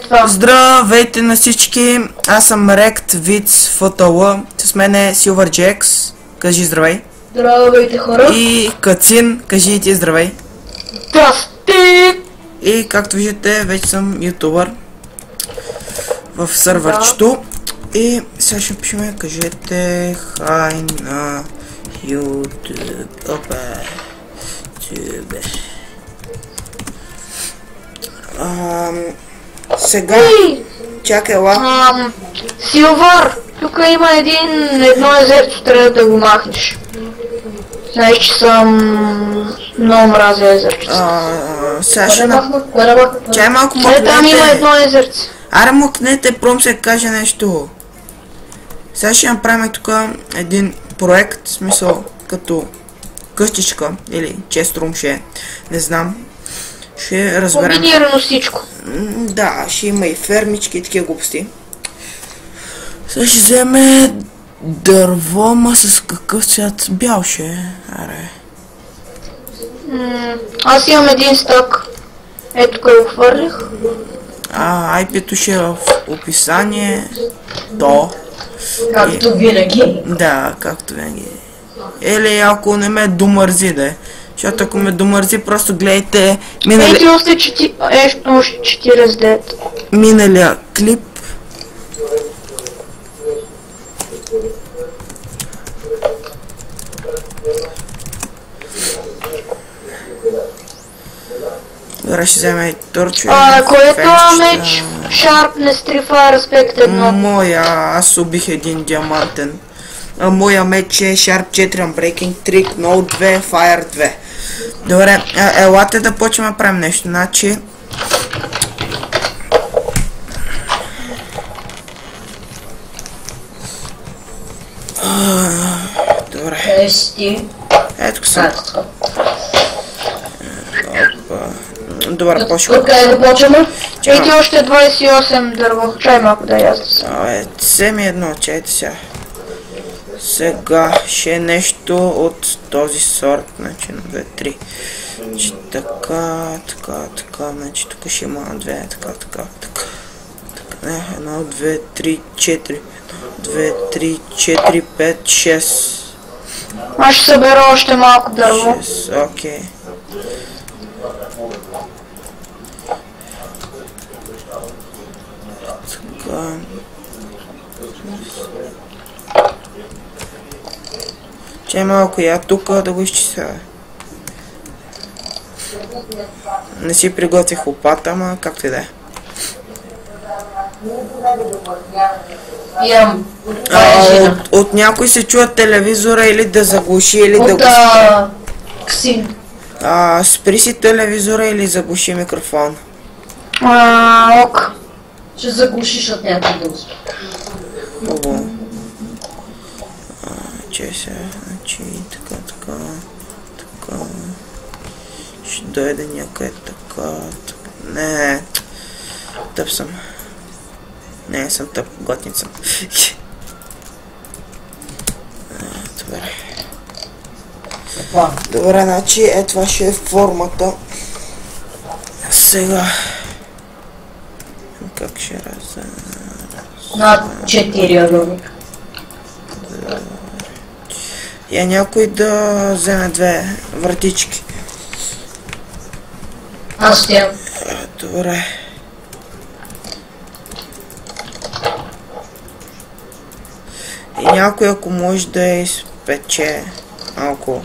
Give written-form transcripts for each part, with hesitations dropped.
Това. Здравейте на всички, аз съм Rect Viz Фотола, с мен е Silverjax, кажи здравей. Здравейте хора. И Кацин, кажи и ти здравей. Здрасти! И както виждате, вече съм ютубър в сървърчето. И сега ще пишем, кажете хай на YouTube. Опа. Сега, чакай ла. Силвър, тук има едно езерцо, трябва да го махнеш. Знаеш, че съм много мразя езерчета. Сега ще чай малко мъкнете. Там има едно езерце. Аре мъкнете, пром се каже нещо. Сега ще направим тук един проект, в смисъл като къщичка или честрум ще, не знам. Ще разберем. Комбинирано всичко. Да, ще има и фермички и такива глупости. Сега ще вземе дърво, ма с какъв цвят? Бял ще е. Аре. Аз имам един стък. Ето къде го хвърлих. IP-то ще е в описание. То. Както винаги. Да, както винаги. Или ако не ме домързи да е. Защото ако ме домързи, просто гледайте още 49. Миналия клип. Добре, ще вземе и торчо. Кой е това меч? Sharpness 3 Fire Aspect 1. Моя, аз убих един диамантен. Моя меч е Sharp 4 Unbreaking Trick, No 2, Fire 2. Добре, елате да почваме да правим нещо, значи... Добре. Ето съм. Добре, почваме. Откъде да почваме? Ети още 28 дърво. Чай малко да яздя. Вземи едно, чайте сега. Сега ще е нещо от този сорт, значи на 2, 3. Значи така, значи тук ще има 2, така. Не, 1, 2, 3, 4. 1, 2, 3, 4, 5, 6. Аз ще събера още малко дърво. 6, окей. Така. Че малко я тук да го изчисля. Не си приготвих лопата, ама както и да е. От някой се чува телевизора или да заглуши, или да го спри. Спри си телевизора или заглуши микрофон. Ок. Ще заглушиш от някой да успи. Хубаво. Че се, значи така. Ще дойде някъде така. Не, тъп съм. Не, съм тъп, готин съм. Добре, значи това ще е формата. Сега. Как ще На 4 ровик. Я някой да вземе 2 вратички. Аз ще. Добре. И някой ако може да изпече малко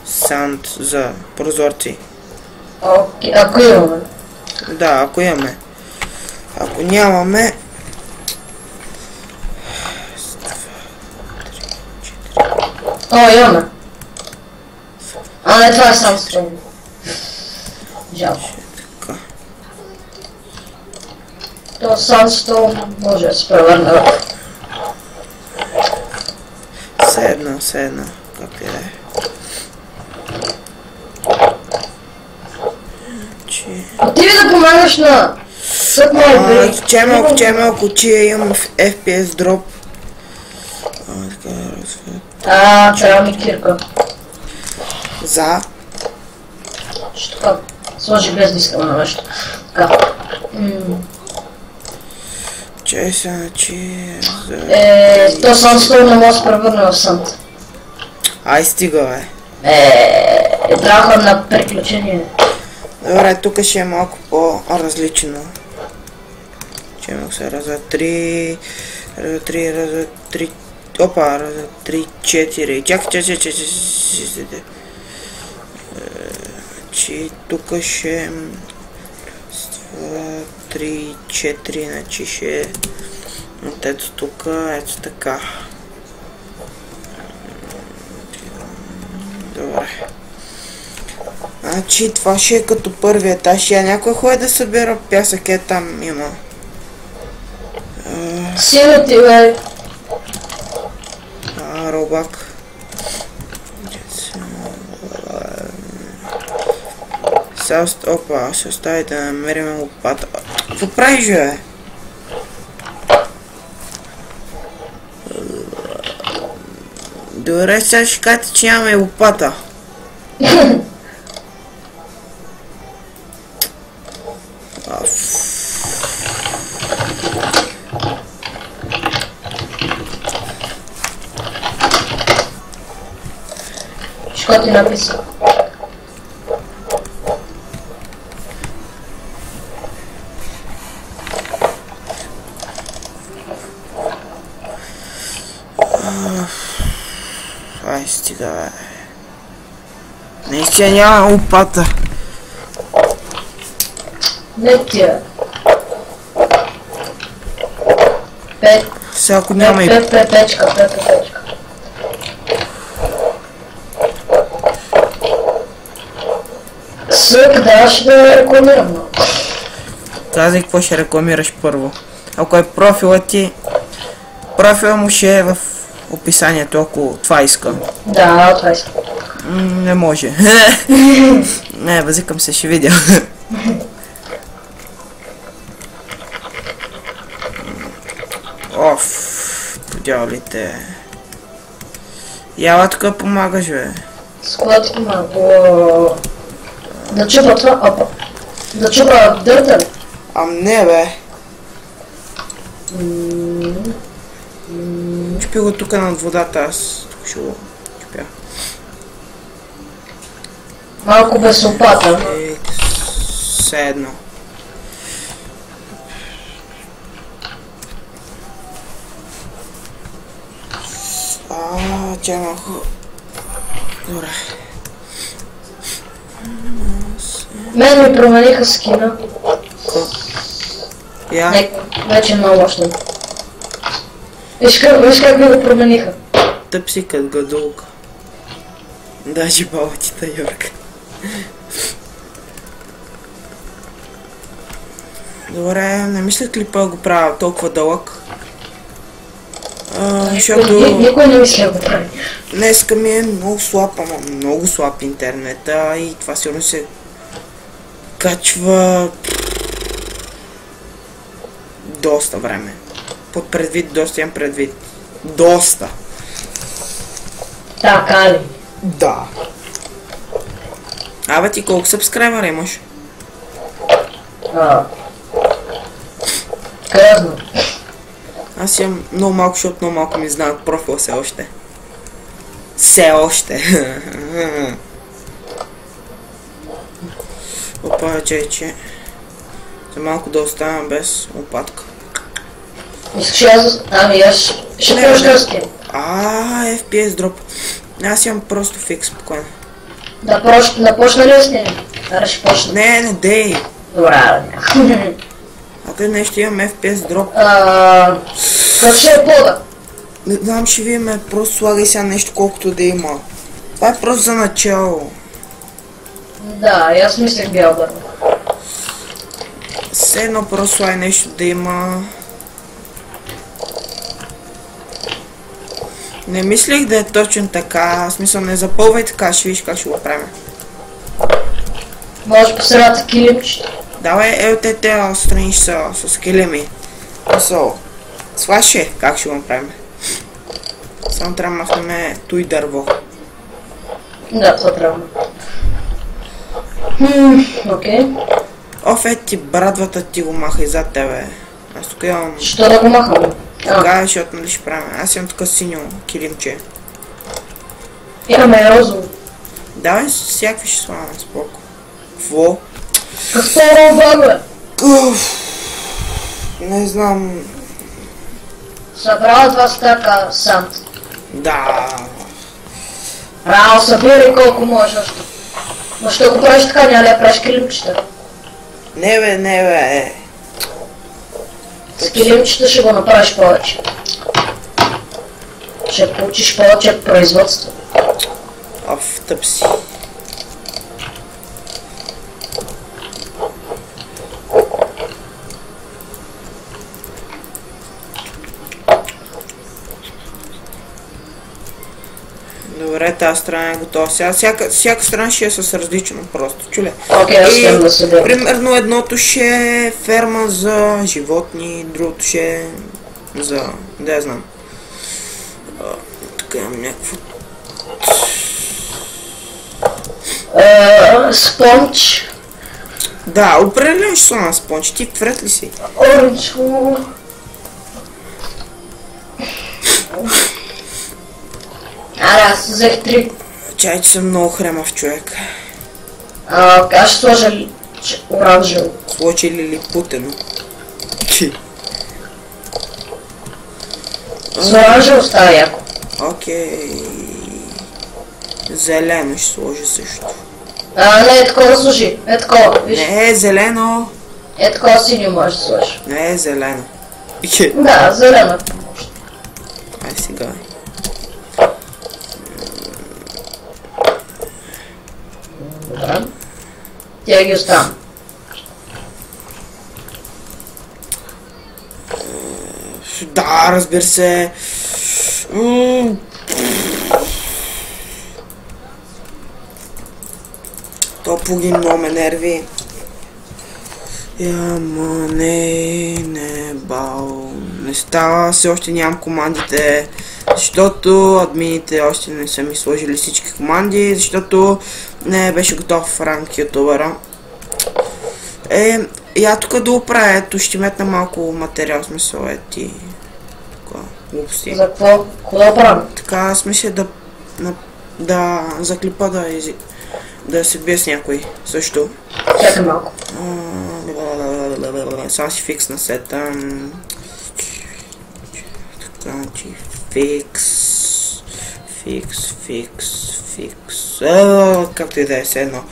санд за прозорци. Ако имаме. Да, ако имаме. Ако нямаме... Имаме. Не, това е сандстоун. Жалко. То сандстоун може да се превърне в... Все едно, както и да е. Отиди да помагаш на... Чай малко, че имам FPS дроп. Трябва ми кирка. За? Ще така. Сложи без да искаме на нещо. Така. Чай се, значи... То сънство не може да се превърне в сънт. Ай, стига, бе. Трябва на приключение. Добре, тук ще е малко по-различно. Че имах се раз, два, три... Опа, раз, два, три, четири. Чакай. Значи, тук ще... 2, 3, 4, значи ще... Ето тук, ето така. Добре. Значи това ще е като първи етаж. Някой ходи да събира пясък, там има. Сила ти, бе. Робак. Опа, ще остави да намерим лопата. Какво правиш, бе? Добре, сега ще кажете, че нямаме лопата. Що ти написа? Ай, стига, бе. Наистина няма лопата. Не тия. Сега ако няма и... Печка. Къде ще да рекламирам? Казай какво ще рекламираш първо. Ако е профилът ти, профилът му ще е в описанието, ако това искам. Да, това искам. Не може. Не, възикам се, ще видя. Оф, подявалите. Яла тук помагаш, бе. С кога ти помага? Да чупа това, опа. Да чупа дърта ли? Не, бе. Чупи го тук над водата, аз тук ще го чупя. Малко без лопата. Все едно. Че малко... Добре. Мен ми промениха скина. Я? Вече много още. Виж как ми го промениха. Тъп си като гадулка. Даже баба ти Йорка. Добре, не мисля клипа го правя толкова дълъг. Защото... Никой не мисля го прави. Днеска ми е много слаб, ама много слаб интернета и това сигурно се качва доста време. Под предвид, доста имам предвид. Доста. Така ли? Да. Абе ти колко сабскрайбъра имаш? Късно. Аз имам много малко, защото много малко ми знаят профила все още. Все още. Опа, че. За малко да оставам без лопатка. Искаш аз... Ами аз ще прощърския. FPS дроп. Аз имам просто фикс, спокойно. Да почна ли сте? Ара ще почна. Не, дей. Добре, Ако нещо имам FPS дроп. Как ще е пода? Не знам, ще видим, просто слагай сега нещо колкото да има. Това е просто за начало. Да, аз мислех бял дърво. Все едно просто слагай нещо да има. Не мислих да е точно така, в смисъл не запълвай така, ще видиш как ще го правим. Може по средата килимчета. Давай LTT отстраниш с килими. Слаше, как ще го направим? Само трябва да махнем той дърво. Да, това трябва. Окей. Оф, ти брадвата ти го маха и зад тебе. Аз тук имам... Що да го махам? Тогава, защото нали ще правим. Аз имам тук синьо килимче. Имаме розово. Давай всякакви ще слагаме, споко. Кво? Какво роба, бе? Не знам... Събрал 2 стака санд. Да. Рао, събирай колко можеш още. Но ще го правиш така, няма ли да правиш килимчета? Не бе. С килимчета ще го направиш повече. Ще получиш повече производство. Оф, тъп си. Добре, тази страна е готова. Сега всяка страна ще е с различно просто, чуле. Окей, аз искам да се бе. Примерно едното ще е ферма за животни, другото ще е за... да я знам. Тук имам някакво... Спонч. Да, определено ще слагам спонч. Ти вред ли си? Оранж. Аз взех 3. Чай, че съм много хремав човек. Аз ще сложа оранжево. Сложили ли путено? С оранжево става яко. Окей. Зелено ще сложи също. Не, е такова служи. Е такова, виж. Не е зелено. Е такова синьо можеш да сложиш. Не е зелено. Да, зелено. Ай сега. Добре. Тя ги оставам. Да, разбира се. То пуги много ме нерви. Яма, не бал. Не става, все още нямам командите, защото админите още не са ми сложили всички команди, защото не беше готов ранг ютубера. Я тук да оправя, ето ще метна малко материал, смисъл, ети глупости. За какво? Какво да правим? Така, смисъл да за клипа да се бие с някой също. Чакай малко. Сега си фиксна сета. Така, че фикс. Както и да е, все едно.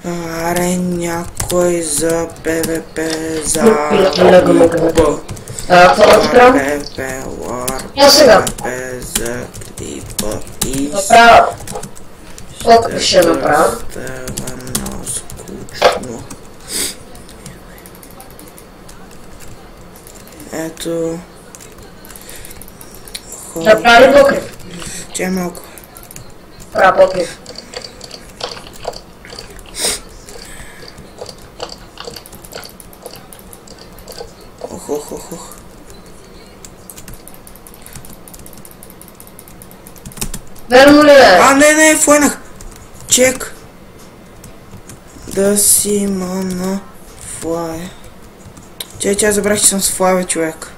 Аре, някой за ПВП, за какво да ти правя? Я сега. за клипа и... Направя. Колко ще направя? Много скучно. Ето... Направи покрив. Че малко. Правя покрив. Ох. Верно ли е? Не, фойнах. Чек. Да си мана флай. Че забрах, че съм с флай, човек.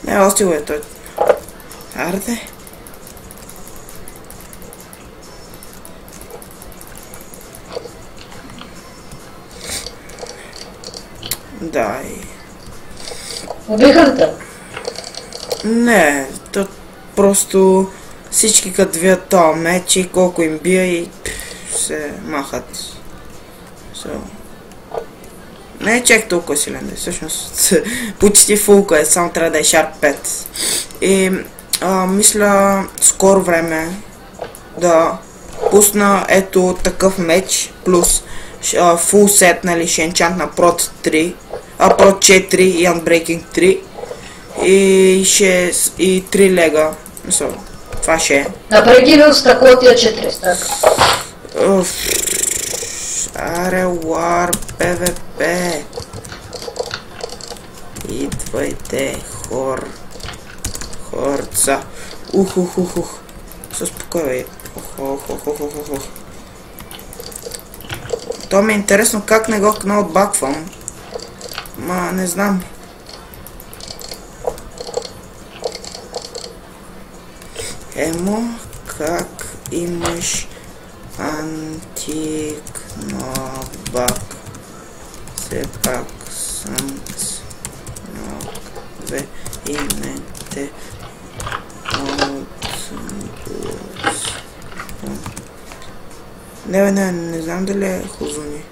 Не, още го е той. Арде. Дай. Убиха ли те? Не, то просто всички като вият тоя меч и колко им бия и се махат. Не е чак толкова силен, всъщност почти фулка е, само трябва да е Sharp 5. И мисля скоро време да пусна ето такъв меч, плюс фул сет, нали, ще енчант на Prot 3, Prot 4 и Unbreaking 3 и 3 лега. Мисля, това ще е. Напреги ви стъкло тия 4 стък. Аре, War, PvP. Идвайте, хорца. Ух. Се успокой. Ух. То ми е интересно как не го отбаквам. Ма не знам. Емо, как имаш антикнобак? Все пак съм с нове имете от... Не знам дали е Хузуни.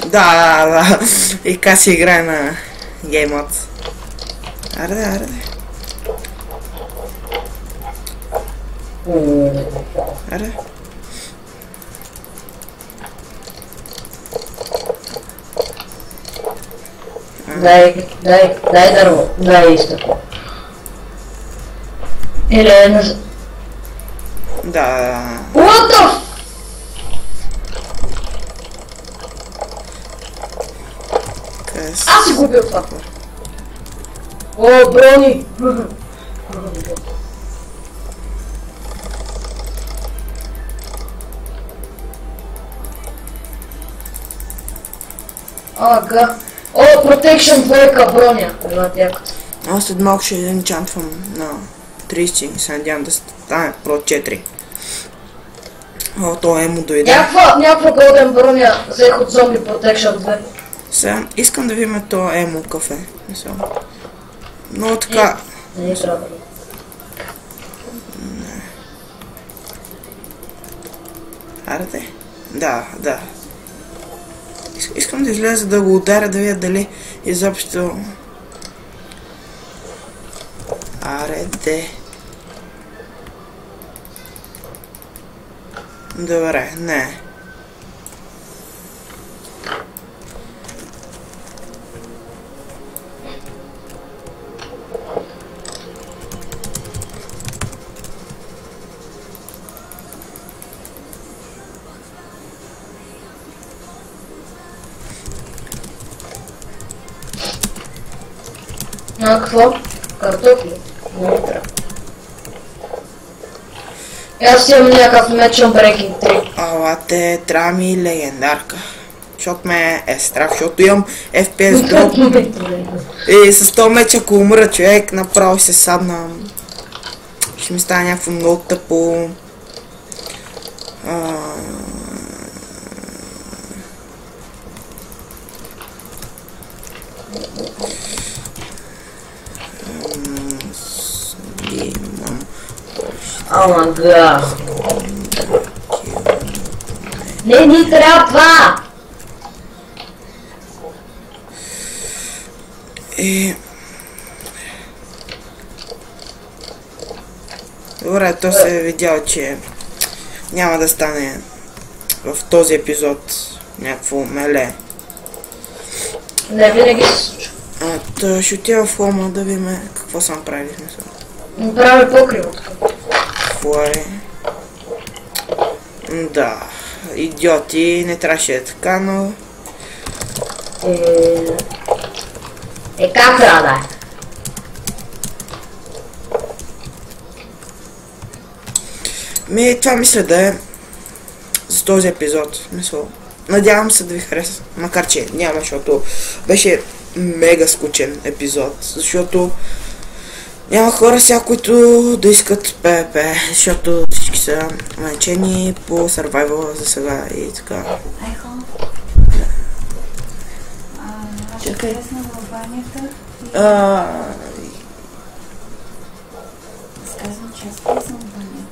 Да. И как си играе на геймот. Аре. Дай дърво, дай изтъпо. Или не... Да. What the f... Аз си губил това. О, брони! Ага. О, Protection 2 броня. Аз след малко ще енчантвам на 30 и се надявам да стане Pro 4. О, то емо дойде. Някаква голден броня взех от зомби Protection 2. Сега искам да видим то емо кафе. Но така... Не трябва. Арде? Да. Искам да изляза да го ударя, да видя дали изобщо... Ареде. Добре, не. Какво? Картофи? Не трябва. Аз имам някакъв меч на Breaking 3. Ала те, трябва ми легендарка. Защото ме е страх, защото имам FPS дроп. И с този меч ако умра човек, направо се саднам. Ще ми стане някакво много тъпо. Омага. Не ни трябва! Добре, то се е видял, че няма да стане в този епизод някакво меле. Не винаги се случва. Та ще отива в хома да видим какво са направили. Направи покриво така. Какво е? Да, идиоти, не трябваше е така, но... Как трябва да е? Това мисля да е за този епизод. Надявам се да ви хареса, макар че няма, защото беше мега скучен епизод, защото няма хора сега, които да искат PvP, защото всички са манчени по survival за сега и така. Чакай. Сказвам, че аз влезна в банята.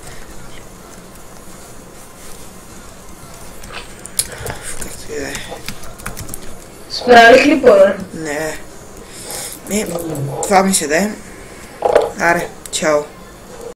Както и да е. Справих ли повер? Не. Това ми се да е. Аре, чао.